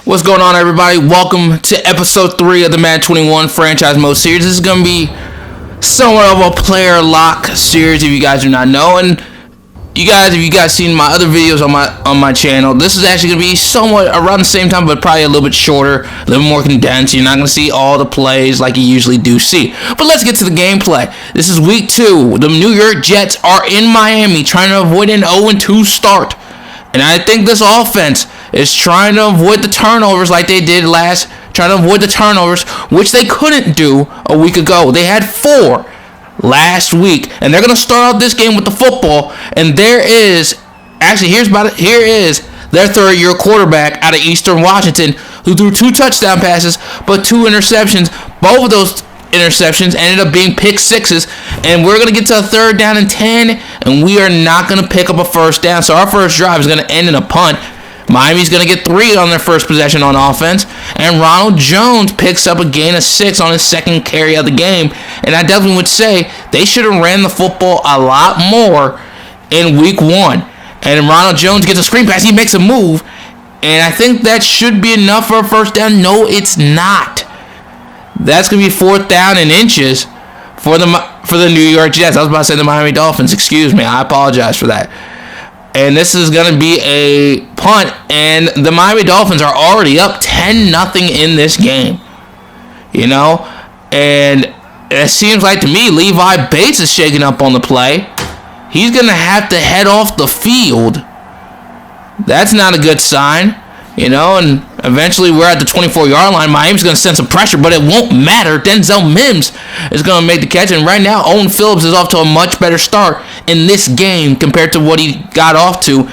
What's going on, everybody? Welcome to episode 3 of the Madden 21 franchise mode series. This is going to be somewhat of a player lock series, if you guys do not know. And if you guys seen my other videos on my channel, this is actually going to be somewhat around the same time, but probably a little bit shorter, a little more condensed. You're not going to see all the plays like you usually do see. But let's get to the gameplay. This is week 2. The New York Jets are in Miami trying to avoid an 0-2 start. And I think this offense is trying to avoid the turnovers like they did trying to avoid the turnovers, which they couldn't do a week ago. They had 4 last week, and they're going to start out this game with the football. And here is their third-year quarterback out of Eastern Washington, who threw 2 touchdown passes, but 2 interceptions. Both of those interceptions ended up being pick sixes, and we're going to get to a 3rd down and 10, and we are not going to pick up a first down. So our first drive is going to end in a punt. Miami's going to get 3 on their first possession on offense, and Ronald Jones picks up a gain of 6 on his second carry of the game. And I definitely would say they should have ran the football a lot more in week 1. And Ronald Jones gets a screen pass. He makes a move, and I think that should be enough for a first down. No, it's not. That's going to be 4th down and inches for the New York Jets. I was about to say the Miami Dolphins. Excuse me. I apologize for that. And this is going to be a punt, and the Miami Dolphins are already up 10-0 in this game. You know? And it seems like to me Levi Bates is shaking up on the play. He's going to have to head off the field. That's not a good sign. You know, and eventually we're at the 24-yard line. Miami's going to send some pressure, but it won't matter. Denzel Mims is going to make the catch. And right now, Owen Phillips is off to a much better start in this game compared to what he got off to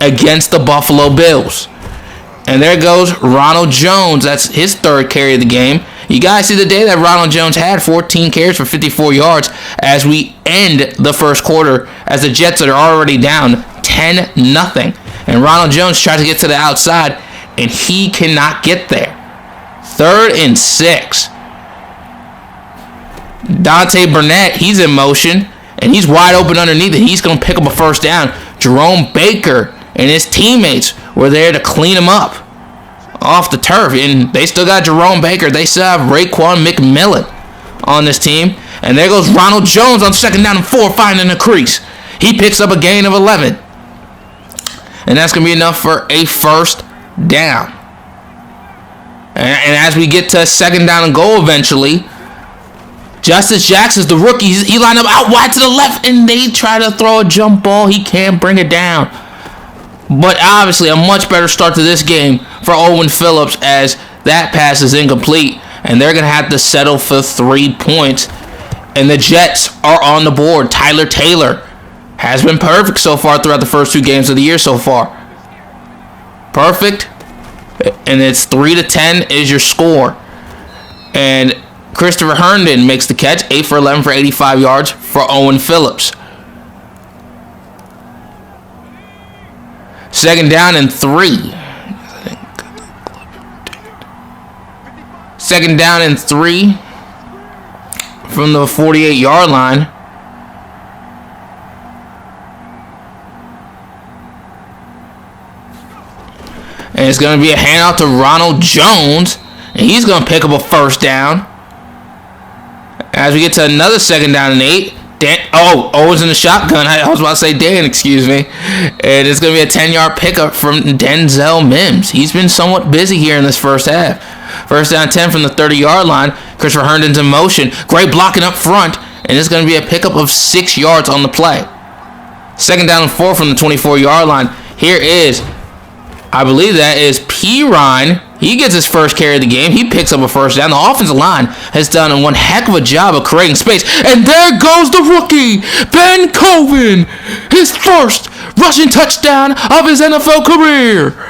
against the Buffalo Bills. And there goes Ronald Jones. That's his 3rd carry of the game. You guys see the day that Ronald Jones had 14 carries for 54 yards as we end the first quarter, as the Jets are already down 10-0. And Ronald Jones tries to get to the outside, and he cannot get there. 3rd and 6. Dante Burnett, he's in motion, and he's wide open underneath it. He's going to pick up a first down. Jerome Baker and his teammates were there to clean him up off the turf. And they still got Jerome Baker. They still have Raekwon McMillan on this team. And there goes Ronald Jones on 2nd down and 4, finding the crease. He picks up a gain of 11. And that's going to be enough for a first down. And as we get to 2nd down and goal eventually, Justice Jackson's the rookie. He lined up out wide to the left, and they try to throw a jump ball. He can't bring it down. But obviously a much better start to this game for Owen Phillips, as that pass is incomplete. And they're going to have to settle for 3 points. And the Jets are on the board. Tyler Taylor has been perfect so far throughout the first 2 games of the year so far. Perfect. And it's 3-10 is your score. And Christopher Herndon makes the catch. 8 for 11 for 85 yards for Owen Phillips. 2nd down and 3. 2nd down and 3 from the 48-yard line. And it's going to be a handout to Ronald Jones. And he's going to pick up a first down. As we get to another 2nd down and 8. Owen's in the shotgun. I was about to say Dan, excuse me. And it's going to be a 10-yard pickup from Denzel Mims. He's been somewhat busy here in this first half. 1st down 10 from the 30-yard line. Christopher Herndon's in motion. Great blocking up front. And it's going to be a pickup of 6 yards on the play. 2nd down and 4 from the 24-yard line. Here is, I believe that is Pirine. He gets his first carry of the game. He picks up a first down. The offensive line has done one heck of a job of creating space. And there goes the rookie, Ben Coven. His first rushing touchdown of his NFL career.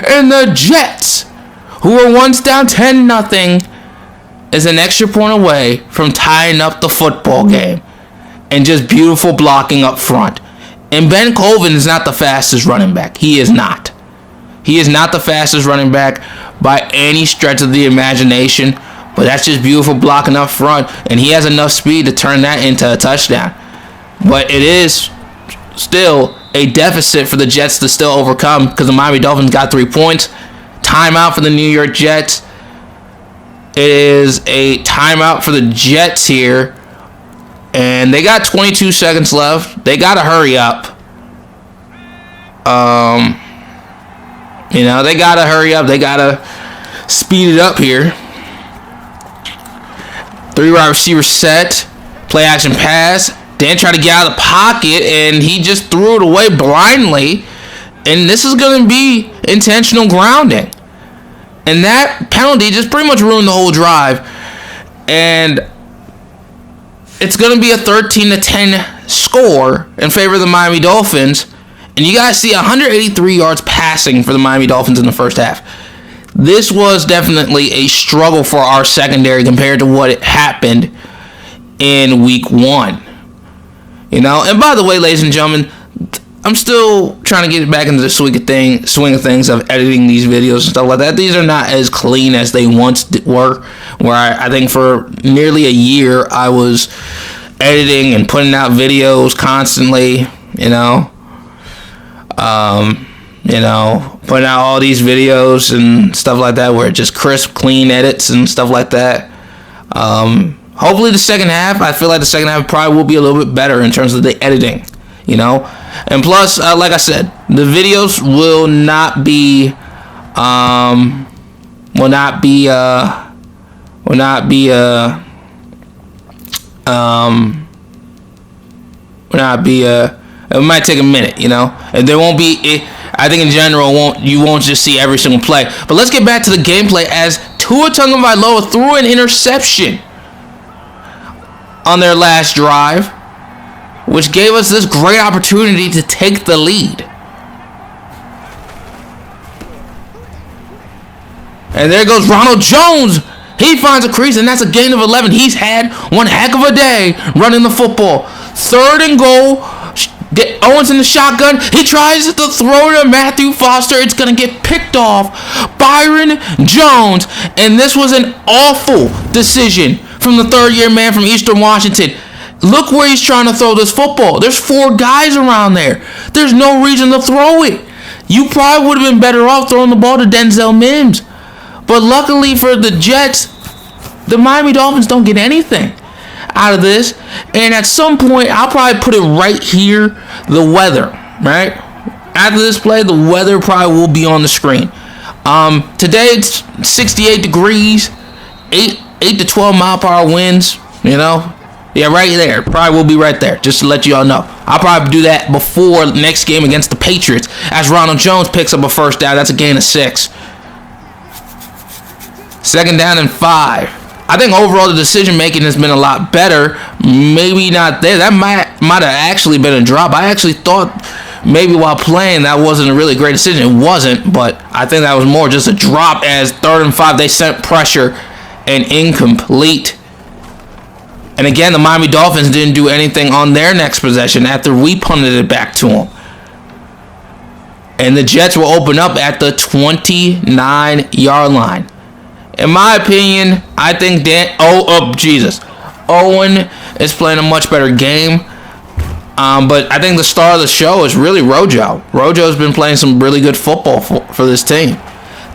And the Jets, who were once down 10-0, is an extra point away from tying up the football game. And just beautiful blocking up front. And Ben Coven is not the fastest running back. He is not. He is not the fastest running back by any stretch of the imagination, but that's just beautiful blocking up front, and he has enough speed to turn that into a touchdown. But it is still a deficit for the Jets to still overcome, because the Miami Dolphins got 3 points. timeout for the New York Jets. It is a timeout for the Jets here. And they got 22 seconds left. They got to hurry up. They got to hurry up. They got to speed it up here. 3 wide receiver set. Play action pass. Dan tried to get out of the pocket, and he just threw it away blindly. And this is going to be intentional grounding. And that penalty just pretty much ruined the whole drive. And it's going to be a 13-10 score in favor of the Miami Dolphins. And you guys see 183 yards passing for the Miami Dolphins in the first half. This was definitely a struggle for our secondary compared to what it happened in week 1. And by the way, ladies and gentlemen, I'm still trying to get back into the swing of things of editing these videos and stuff like that. These are not as clean as they once were, where I think for nearly a year I was editing and putting out videos constantly, putting out all these videos and stuff like that where it's just crisp, clean edits and stuff like that. Hopefully the second half, I feel like the second half probably will be a little bit better in terms of the editing, And plus, like I said, the videos will not be it might take a minute, and there won't be, I think in general, you won't just see every single play. But let's get back to the gameplay as Tua Tagovailoa threw an interception on their last drive, which gave us this great opportunity to take the lead. And there goes Ronald Jones. He finds a crease, and that's a gain of 11. He's had one heck of a day running the football. 3rd and goal. Owens in the shotgun. He tries to throw to Matthew Foster. It's going to get picked off. Byron Jones. And this was an awful decision from the 3rd-year man from Eastern Washington. Look where he's trying to throw this football. There's 4 guys around there. There's no reason to throw it. You probably would have been better off throwing the ball to Denzel Mims. But luckily for the Jets, the Miami Dolphins don't get anything out of this. And at some point, I'll probably put it right here, the weather, right? After this play, the weather probably will be on the screen. Today, it's 68 degrees, 8 to 12 mile per hour winds, Yeah, right there. Probably will be right there, just to let you all know. I'll probably do that before the next game against the Patriots as Ronald Jones picks up a first down. That's a gain of 6. 2nd down and 5. I think overall the decision making has been a lot better. Maybe not there. That might have actually been a drop. I actually thought maybe while playing that wasn't a really great decision. It wasn't, but I think that was more just a drop as 3rd and 5 they sent pressure and incomplete. And again, the Miami Dolphins didn't do anything on their next possession after we punted it back to them. And the Jets will open up at the 29-yard line. In my opinion, I think Owen is playing a much better game. But I think the star of the show is really Rojo. Rojo's been playing some really good football for this team.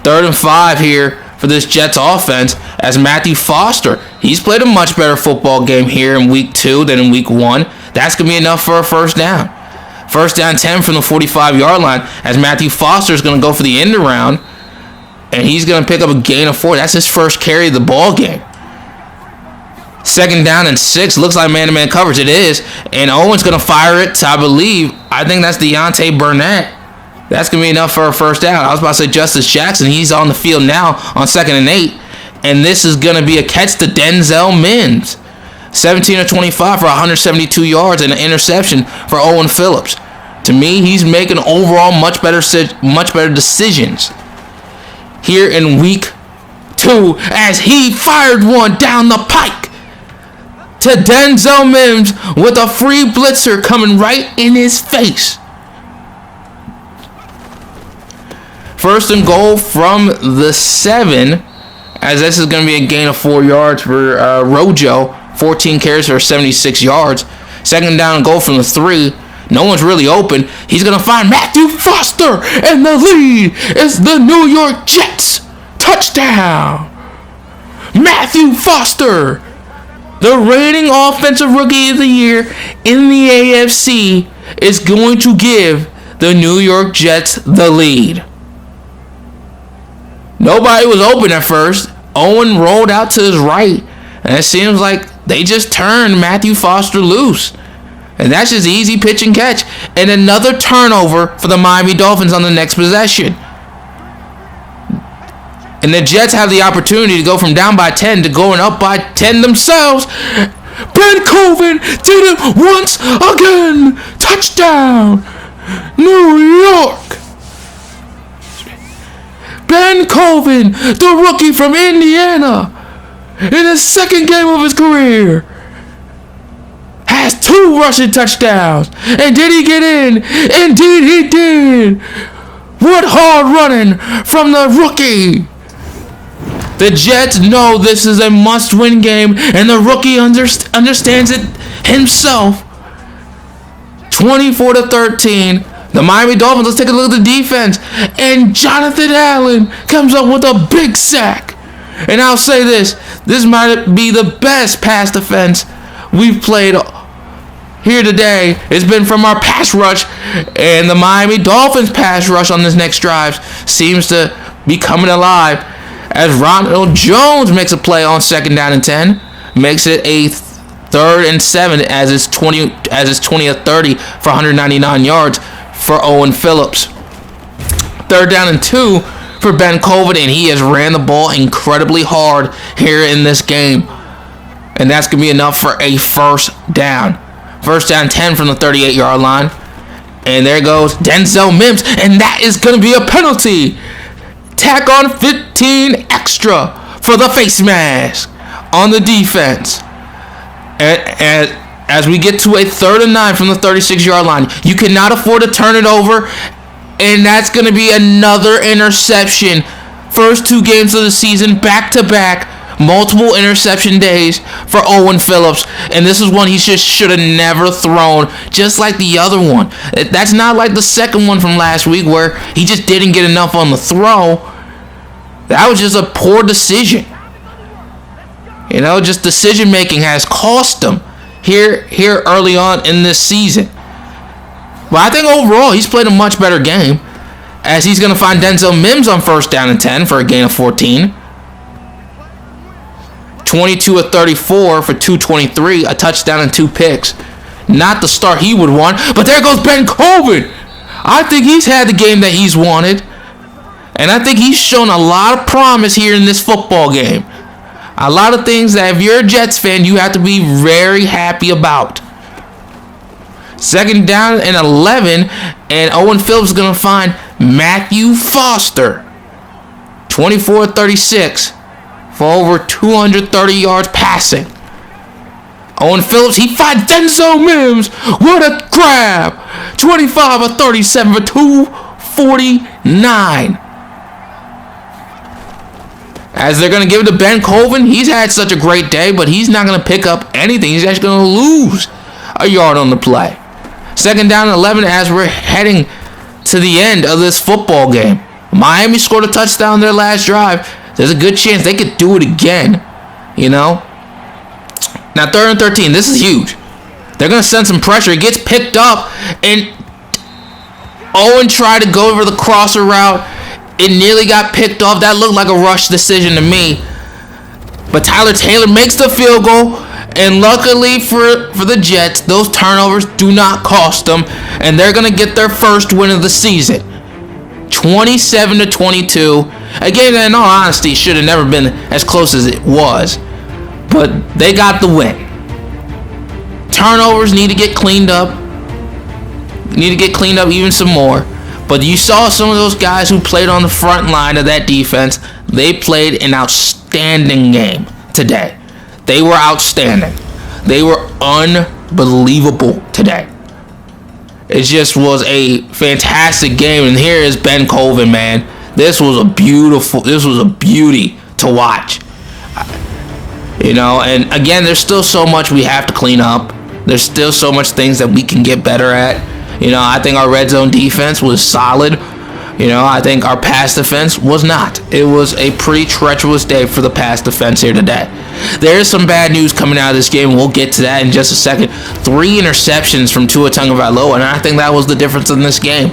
3rd and 5 here for this Jets offense as Matthew Foster. He's played a much better football game here in week 2 than in week 1. That's going to be enough for a first down. First down 10 from the 45-yard line as Matthew Foster is going to go for the end around. And he's going to pick up a gain of 4. That's his first carry of the ball game. 2nd down and 6. Looks like man-to-man coverage. It is. And Owen's going to fire it to, I think that's Deontay Burnett. That's going to be enough for a first down. I was about to say Justice Jackson. He's on the field now on 2nd and 8. And this is going to be a catch to Denzel Mims. 17 of 25 for 172 yards and an interception for Owen Phillips. To me, he's making overall much better decisions here in week 2 as he fired one down the pike to Denzel Mims with a free blitzer coming right in his face. 1st and goal from the 7 as this is going to be a gain of 4 yards for Rojo. 14 carries for 76 yards. 2nd down and goal from the 3. No one's really open. He's going to find Matthew Foster, and the lead is the New York Jets. Touchdown! Matthew Foster, the reigning offensive rookie of the year in the AFC, is going to give the New York Jets the lead. Nobody was open at first. Owen rolled out to his right, and it seems like they just turned Matthew Foster loose. And that's just easy pitch and catch. And another turnover for the Miami Dolphins on the next possession. And the Jets have the opportunity to go from down by 10 to going up by 10 themselves. Ben Colvin did it once again. Touchdown, New York. Ben Colvin, the rookie from Indiana, in his second game of his career, has 2 rushing touchdowns. And did he get in? Indeed he did. What hard running from the rookie. The Jets know this is a must-win game, and the rookie understands it himself. 24-13. The Miami Dolphins, let's take a look at the defense. And Jonathan Allen comes up with a big sack. And I'll say this might be the best pass defense we've played here today. It's been from our pass rush, and the Miami Dolphins pass rush on this next drive seems to be coming alive as Ronald Jones makes a play on 2nd down and 10, makes it a 3rd and 7 as it's 20th 30 for 199 yards for Owen Phillips. 3rd down and 2 for Ben Colvin, and he has ran the ball incredibly hard here in this game. And that's going to be enough for a 1st down. 1st down 10 from the 38-yard line. And there goes Denzel Mims, and that is going to be a penalty. Tack on 15 extra for the face mask on the defense. And as we get to a 3rd and 9 from the 36-yard line, you cannot afford to turn it over, and that's going to be another interception. First 2 games of the season, back-to-back, multiple interception days for Owen Phillips, and this is one he just should have never thrown, just like the other one. That's not like the second one from last week where he just didn't get enough on the throw. That was just a poor decision. You know, just decision making has cost him here early on in this season. But I think overall he's played a much better game, as he's going to find Denzel Mims on 1st down and 10 for a gain of 14. 22 of 34 for 223, a touchdown and 2 picks. Not the start he would want, but there goes Ben Colvin. I think he's had the game that he's wanted, and I think he's shown a lot of promise here in this football game. A lot of things that if you're a Jets fan, you have to be very happy about. 2nd down and 11, and Owen Phillips is going to find Matthew Foster. 24-36 for over 230 yards passing. Owen Phillips, he finds Denzel Mims. What a grab. 25 of 37 for 249. As they're going to give it to Ben Colvin, he's had such a great day, but he's not going to pick up anything. He's actually going to lose a yard on the play. 2nd down and 11 as we're heading to the end of this football game. Miami scored a touchdown their last drive. There's a good chance they could do it again, you know. Now 3rd and 13, this is huge. They're going to send some pressure. It gets picked up, and Owen tried to go over the crosser route. It nearly got picked off. That looked like a rush decision to me. But Tyler Taylor makes the field goal, and luckily for the Jets, those turnovers do not cost them, and they're going to get their 1st win of the season. 27-22. A game that, in all honesty, should have never been as close as it was. But they got the win. Turnovers need to get cleaned up. Need to get cleaned up even some more. But you saw some of those guys who played on the front line of that defense. They played an outstanding game today. They were outstanding. They were unbelievable today. It just was a fantastic game. And here is Ben Colvin, man. This was a beauty to watch. You know, and again, there's still so much we have to clean up. There's still so much things that we can get better at. You know, I think our red zone defense was solid. You know, I think our pass defense was not. It was a pretty treacherous day for the pass defense here today. There is some bad news coming out of this game. We'll get to that in just a second. 3 interceptions from Tua Tagovailoa, and I think that was the difference in this game.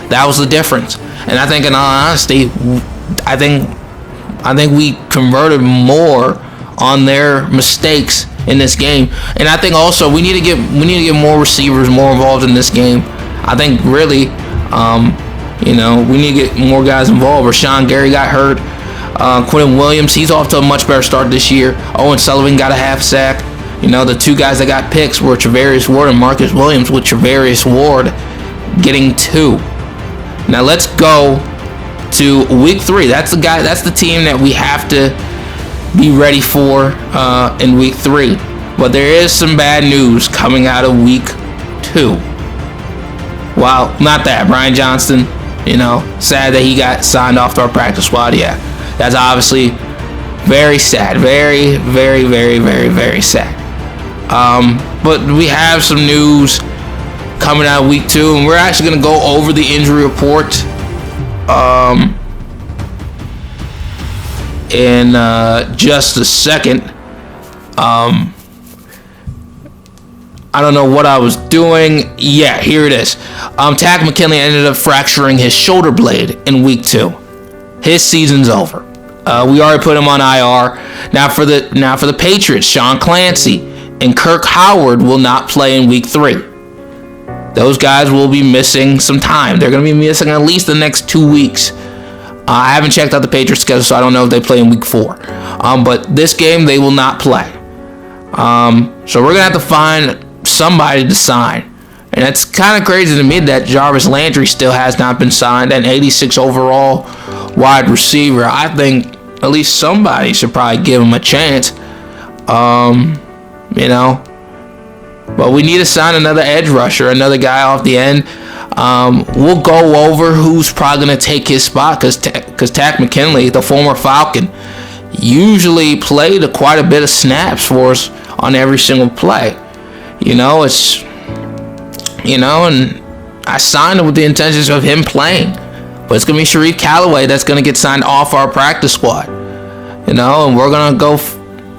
That was the difference. And I think, in all honesty, I think we converted more on their mistakes in this game. And I think also we need to get more receivers more involved in this game. I think really, you know, we need to get more guys involved. Rashawn Gary got hurt. Quentin Williams, he's off to a much better start this year. Owen Sullivan got a half sack. You know, the 2 guys that got picks were Travarius Ward and Marcus Williams, with Travarius Ward getting 2. Now let's go to week 3. That's the team that we have to be ready for in week 3. But there is some bad news coming out of week 2. Well, not that. Brian Johnston, you know, sad that he got signed off to our practice squad. Yeah, that's obviously very sad. Very, very, very, very, very sad. But we have some news coming out of week 2, and we're actually going to go over the injury report in just a second. I don't know what I was doing. Yeah, here it is. Takk McKinley ended up fracturing his shoulder blade in week 2. His season's over. We already put him on IR. Now for the Patriots, Sean Clancy and Kirk Howard will not play in week 3. Those guys will be missing some time. They're going to be missing at least the next 2 weeks. I haven't checked out the Patriots schedule, so I don't know if they play in week 4. But this game, they will not play. So we're going to have to find somebody to sign. And it's kind of crazy to me that Jarvis Landry still has not been signed, an 86 overall wide receiver. I think at least somebody should probably give him a chance. You know. But we need to sign another edge rusher, another guy off the end. We'll go over who's probably going to take his spot, because Takk McKinley, the former Falcon, usually played quite a bit of snaps for us on every single play. You know, and I signed him with the intentions of him playing. But it's going to be Sharif Callaway that's going to get signed off our practice squad. You know, and we're going to go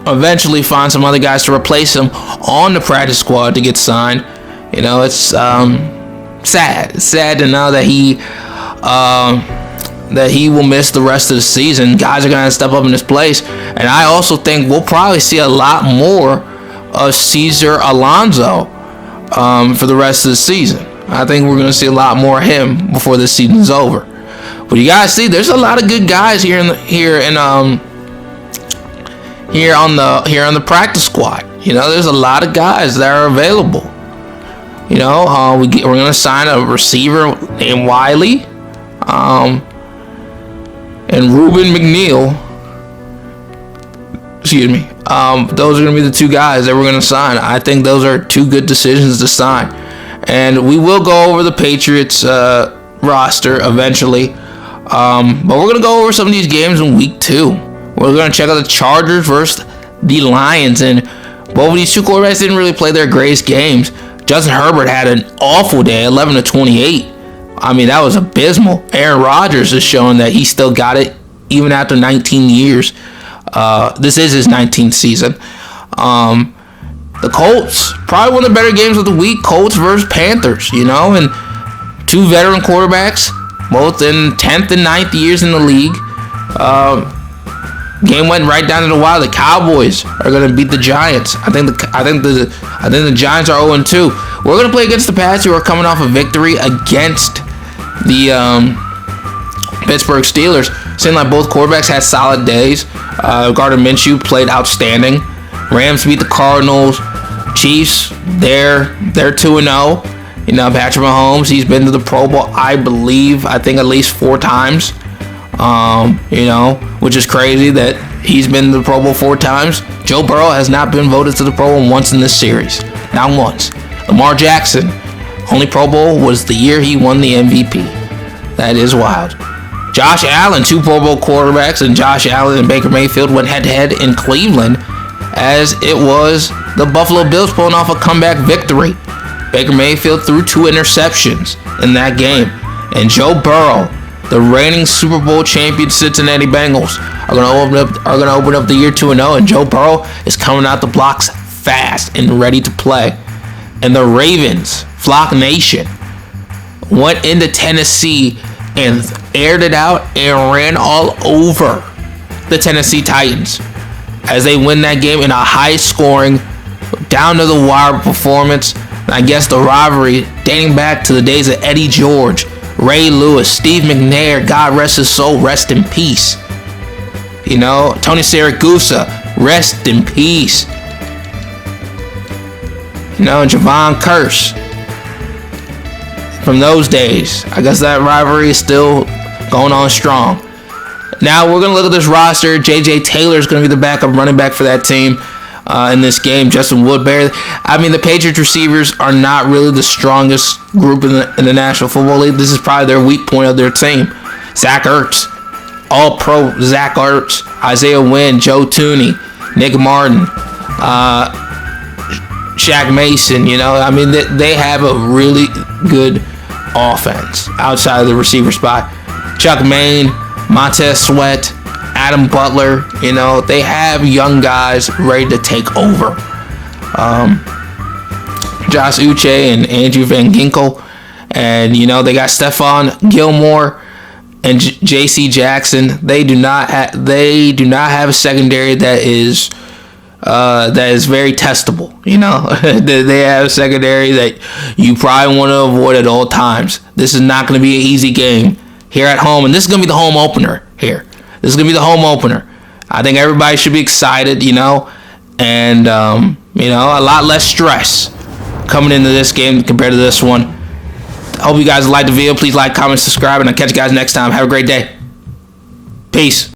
eventually find some other guys to replace him on the practice squad to get signed. You know, it's sad. It's sad to know that he will miss the rest of the season. Guys are going to step up in his place. And I also think we'll probably see a lot more of Cesar Alonso for the rest of the season. I think we're going to see a lot more of him before this season's over. But you guys see, there's a lot of good guys here on the practice squad. You know, there's a lot of guys that are available. You know, we're going to sign a receiver named Wiley, and Ruben McNeil. Excuse me. Those are going to be the 2 guys that we're going to sign. I think those are 2 good decisions to sign. And we will go over the Patriots roster eventually. But we're going to go over some of these games in week 2. We're going to check out the Chargers versus the Lions. And both of these 2 quarterbacks didn't really play their greatest games. Justin Herbert had an awful day, 11-28. I mean, that was abysmal. Aaron Rodgers is showing that he still got it even after 19 years. This is his 19th season. The Colts, probably one of the better games of the week. Colts versus Panthers, you know, and 2 veteran quarterbacks, both in 10th and 9th years in the league. Game went right down to the wire. The Cowboys are going to beat the Giants. I think the Giants are 0-2. We're going to play against the Pats, who are coming off a victory against the Pittsburgh Steelers. Seemed like both quarterbacks had solid days. Gardner Minshew played outstanding. Rams beat the Cardinals. Chiefs, they're 2-0. You know, Patrick Mahomes, he's been to the Pro Bowl, I think at least 4 times. You know, which is crazy that he's been to the Pro Bowl 4 times. Joe Burrow has not been voted to the Pro Bowl once in this series. Not once. Lamar Jackson, only Pro Bowl was the year he won the MVP. That is wild. Josh Allen, 2 Pro Bowl quarterbacks, and Josh Allen and Baker Mayfield went head-to-head in Cleveland, as it was the Buffalo Bills pulling off a comeback victory Baker Mayfield threw 2 interceptions in that game. And Joe Burrow, the reigning Super Bowl champion Cincinnati Bengals, are gonna open up the year 2-0, and Joe Burrow is coming out the blocks fast and ready to play. And the Ravens, Flock Nation, went into Tennessee and aired it out and ran all over the Tennessee Titans as they win that game in a high-scoring, down-to-the-wire performance. And I guess the rivalry dating back to the days of Eddie George, Ray Lewis, Steve McNair, God rest his soul, rest in peace. You know, Tony Siragusa, rest in peace. You know, Javon Curse. From those days, I guess that rivalry is still going on strong. Now we're going to look at this roster. J.J. Taylor is going to be the backup running back for that team in this game. Justin Woodbury. I mean, the Patriots receivers are not really the strongest group in the National Football League. This is probably their weak point of their team. Zach Ertz, All-Pro Zach Ertz, Isaiah Wynn, Joe Tooney, Nick Martin, Shaq Mason. You know, I mean, they have a really good offense outside of the receiver spot. Chuck Maine, Montez Sweat, Adam Butler, you know, they have young guys ready to take over. Josh Uche and Andrew Van Ginkel, and you know they got Stephon Gilmore and J.C. Jackson. They do not have a secondary that is very testable. You know, they have a secondary that you probably want to avoid at all times. This is not going to be an easy game here at home, and this is going to be the home opener here. This is going to be the home opener. I think everybody should be excited, you know, and, you know, a lot less stress coming into this game compared to this one. Hope you guys liked the video. Please like, comment, subscribe, and I'll catch you guys next time. Have a great day. Peace.